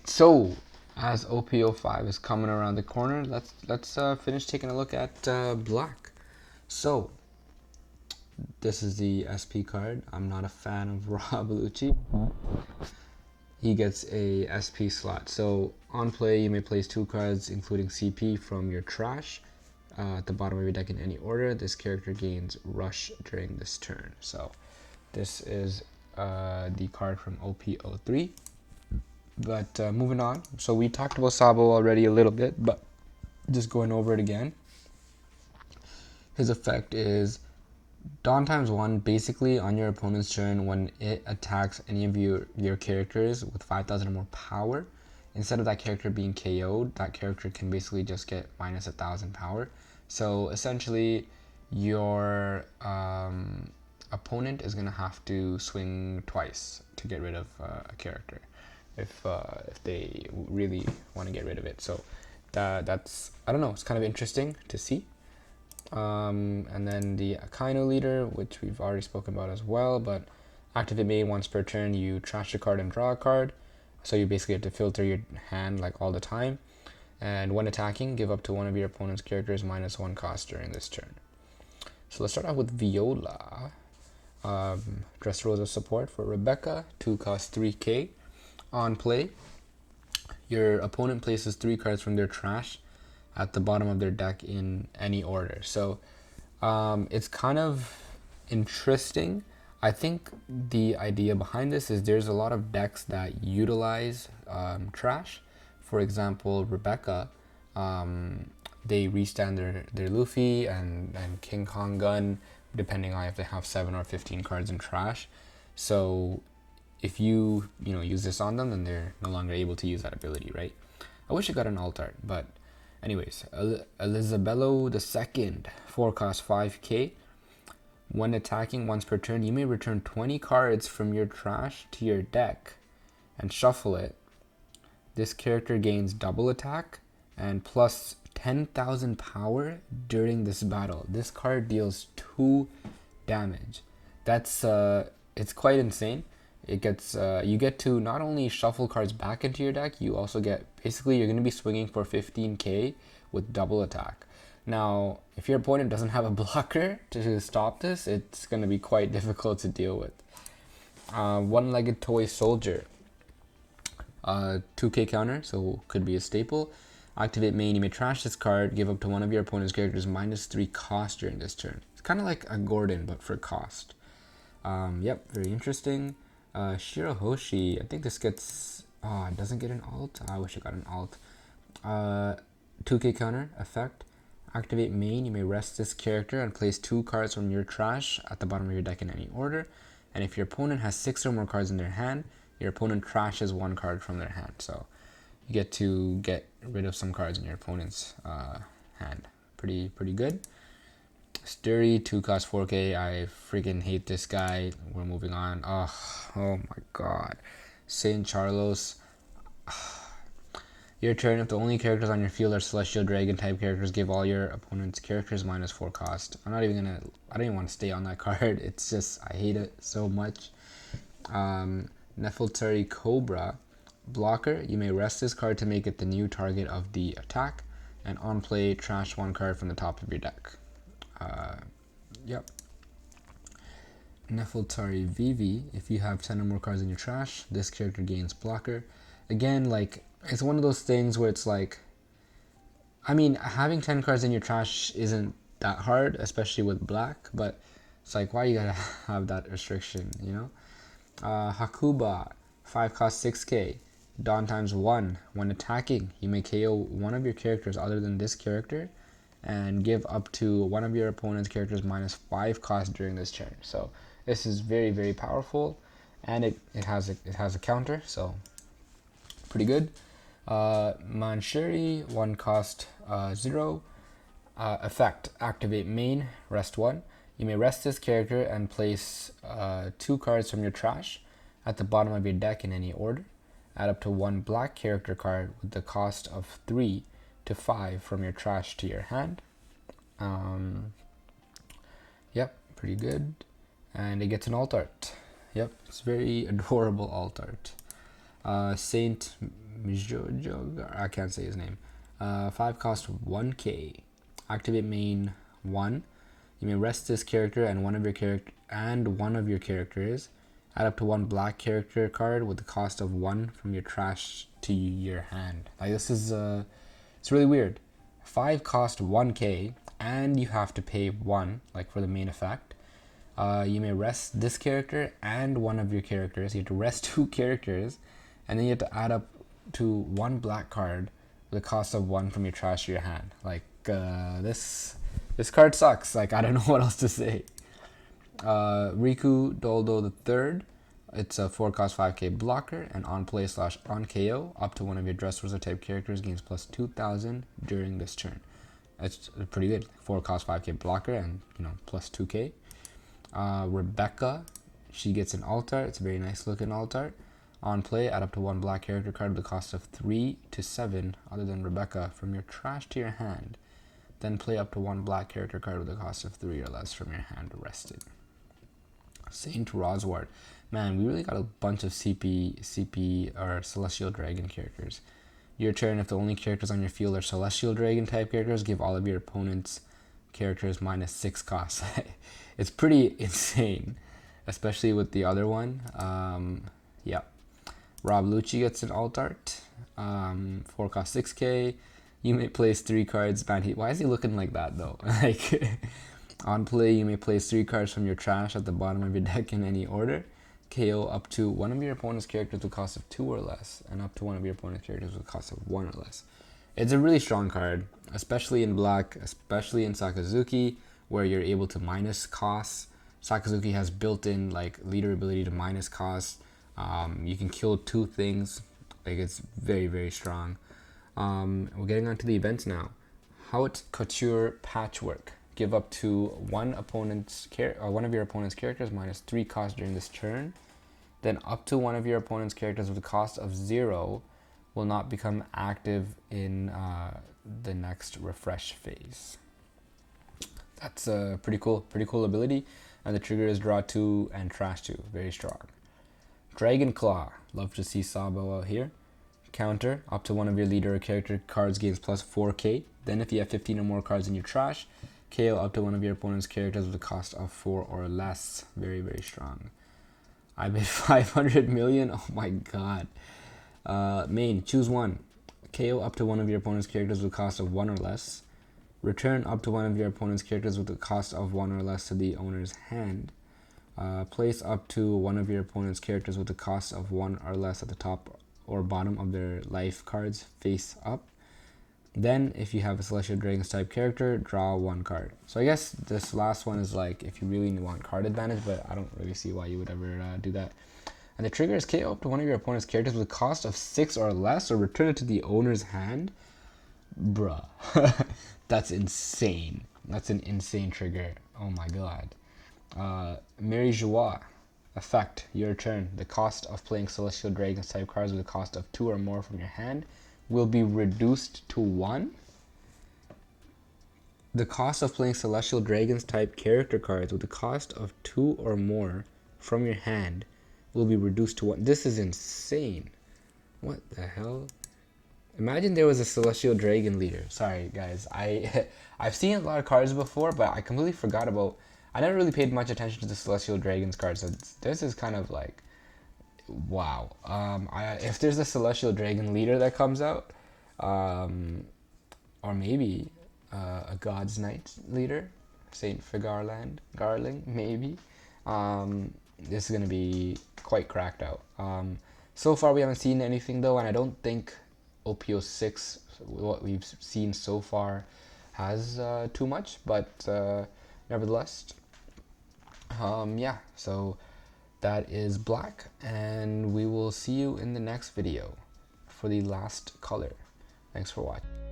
So, as OP05 is coming around the corner, let's finish taking a look at black. So, this is the SP card. I'm not a fan of Rob Lucci. He gets a SP slot. So, on play, you may place 2 cards, including CP, from your trash at the bottom of your deck in any order. This character gains Rush during this turn. So, this is the card from OP03. But moving on, so we talked about Sabo already a little bit, but just going over it again. His effect is Dawn times 1 basically on your opponent's turn when it attacks any of your characters with 5,000 or more power. Instead of that character being KO'd, that character can basically just get minus 1,000 power. So essentially, your opponent is going to have to swing twice to get rid of a character if they really want to get rid of it. So that's, I don't know, it's kind of interesting to see. And then the Akainu leader, which we've already spoken about as well, but activate main once per turn, you trash a card and draw a card. So you basically have to filter your hand like all the time. And when attacking, give up to one of your opponent's characters -1 cost during this turn. So let's start out with Viola. Dressrosa support for Rebecca, 2 cost 3k. On play, your opponent places 3 cards from their trash at the bottom of their deck in any order. So it's kind of interesting. I think the idea behind this is there's a lot of decks that utilize trash. For example, Rebecca, they restand their Luffy and King Kong gun, depending on if they have 7 or 15 cards in trash. So if you use this on them, then they're no longer able to use that ability, right? I wish it got an alt art, but anyways, Elizabello II, 4 cost 5k. When attacking once per turn, you may return 20 cards from your trash to your deck and shuffle it. This character gains double attack and plus 10,000 power during this battle. This card deals 2 damage. That's it's quite insane. It gets you get to not only shuffle cards back into your deck, you also get, basically you're going to be swinging for 15k with double attack. Now, if your opponent doesn't have a blocker to stop this, it's going to be quite difficult to deal with. One-legged toy soldier, 2k counter, so could be a staple. Activate main, you may trash this card, give up to one of your opponent's characters -3 cost during this turn. It's kind of like a Gordon, but for cost. Yep, very interesting. Shirahoshi, I think this gets, it doesn't get an alt. I wish it got an alt. 2k counter, effect. Activate main, you may rest this character and place 2 cards from your trash at the bottom of your deck in any order. And if your opponent has 6 or more cards in their hand, your opponent trashes 1 card from their hand. So you get to get rid of some cards in your opponent's hand. Pretty good. Sturdy, 2 cost 4k. I freaking hate this guy. We're moving on. Oh my god. Saint Charlos. Your turn. If the only characters on your field are Celestial Dragon type characters, give all your opponent's characters -4 cost. I don't even want to stay on that card. It's just, I hate it so much. Nefeltari Cobra. Blocker. You may rest this card to make it the new target of the attack. And on play, trash 1 card from the top of your deck. Yep. Nefeltari Vivi, if you have 10 or more cards in your trash, this character gains blocker. Again, like, it's one of those things where it's like, I mean, having 10 cards in your trash isn't that hard, especially with black, but it's like, why you gotta have that restriction, you know? Hakuba, 5 cost 6k. Dawn times 1. When attacking, you may KO one of your characters other than this character and give up to one of your opponent's characters -5 cost during this turn. So this is very, very powerful, and it has a counter, so pretty good. Manchuri, 1 cost 0. Effect, activate main, rest 1. You may rest this character and place 2 cards from your trash at the bottom of your deck in any order. Add up to 1 black character card with the cost of 3 to 5 from your trash to your hand. Yep, pretty good. And it gets an alt art. Yep, it's very adorable alt art. Saint I can't say his name. 5 cost 1k. Activate main 1. You may rest this character and one of your characters. Add up to 1 black character card with the cost of 1 from your trash to your hand. Like, this is it's really weird. 5 cost 1k and you have to pay 1, like for the main effect. You may rest this character and one of your characters. You have to rest 2 characters, and then you have to add up to 1 black card with the cost of 1 from your trash to your hand. Like, this card sucks. Like, I don't know what else to say. Riku Doldo the Third. It's a 4 cost 5k blocker, and on play / on KO, up to one of your Dressrosa type characters gains plus 2,000 during this turn. It's pretty good. 4 cost 5k blocker and, plus 2k. Rebecca, she gets an alt art. It's a very nice looking alt art. On play, add up to 1 black character card with a cost of 3 to 7 other than Rebecca from your trash to your hand. Then play up to 1 black character card with a cost of 3 or less from your hand rested. Saint Rosward. Man, we really got a bunch of CP or Celestial Dragon characters. Your turn, if the only characters on your field are Celestial Dragon type characters, give all of your opponent's characters minus 6 costs. It's pretty insane, especially with the other one. Yeah. Rob Lucci gets an alt art. 4 cost 6k. You may place 3 cards. Man, why is he looking like that though? Like, on play, you may place 3 cards from your trash at the bottom of your deck in any order. KO up to one of your opponent's characters with a cost of 2 or less, and up to one of your opponent's characters with a cost of 1 or less. It's a really strong card, especially in black, especially in Sakazuki, where you're able to minus costs. Sakazuki has built-in like leader ability to minus costs. You can kill 2 things. Like, it's very, very strong. We're getting on to the events now. Haute Couture Patchwork. Give up to one of your opponent's characters minus 3 costs during this turn. Then up to one of your opponent's characters with a cost of 0 will not become active in the next refresh phase. That's a pretty cool ability. And the trigger is draw 2 and trash 2. Very strong. Dragon Claw. Love to see Sabo out here. Counter. Up to one of your leader or character cards gains plus 4k. Then if you have 15 or more cards in your trash, KO up to one of your opponent's characters with a cost of 4 or less. Very, very strong. I made 500 million. Oh my god. Main, choose one. KO up to one of your opponent's characters with a cost of 1 or less. Return up to one of your opponent's characters with a cost of 1 or less to the owner's hand. Place up to one of your opponent's characters with a cost of 1 or less at the top or bottom of their life cards face up. Then, if you have a Celestial Dragons type character, draw 1 card. So I guess this last one is like if you really want card advantage, but I don't really see why you would ever do that. And the trigger is KO up to one of your opponent's characters with a cost of 6 or less, or return it to the owner's hand. Bruh. That's insane. That's an insane trigger. Oh my god. Mary Joie. Effect. Your turn. The cost of playing Celestial Dragons type cards with a cost of 2 or more from your hand will be reduced to 1. The cost of playing Celestial Dragons type character cards with the cost of 2 or more from your hand will be reduced to 1. This is insane. What the hell? Imagine there was a Celestial Dragon leader. Sorry guys, I've seen a lot of cards before, but I completely forgot about. I never really paid much attention to the Celestial Dragons cards. So this is kind of like, wow. If there's a Celestial Dragon leader that comes out, or maybe a God's Knight leader, Saint Garling, maybe. This is gonna be quite cracked out. So far we haven't seen anything though, and I don't think OP06, what we've seen so far, has too much, but nevertheless, yeah, so that is black, and we will see you in the next video for the last color. Thanks for watching.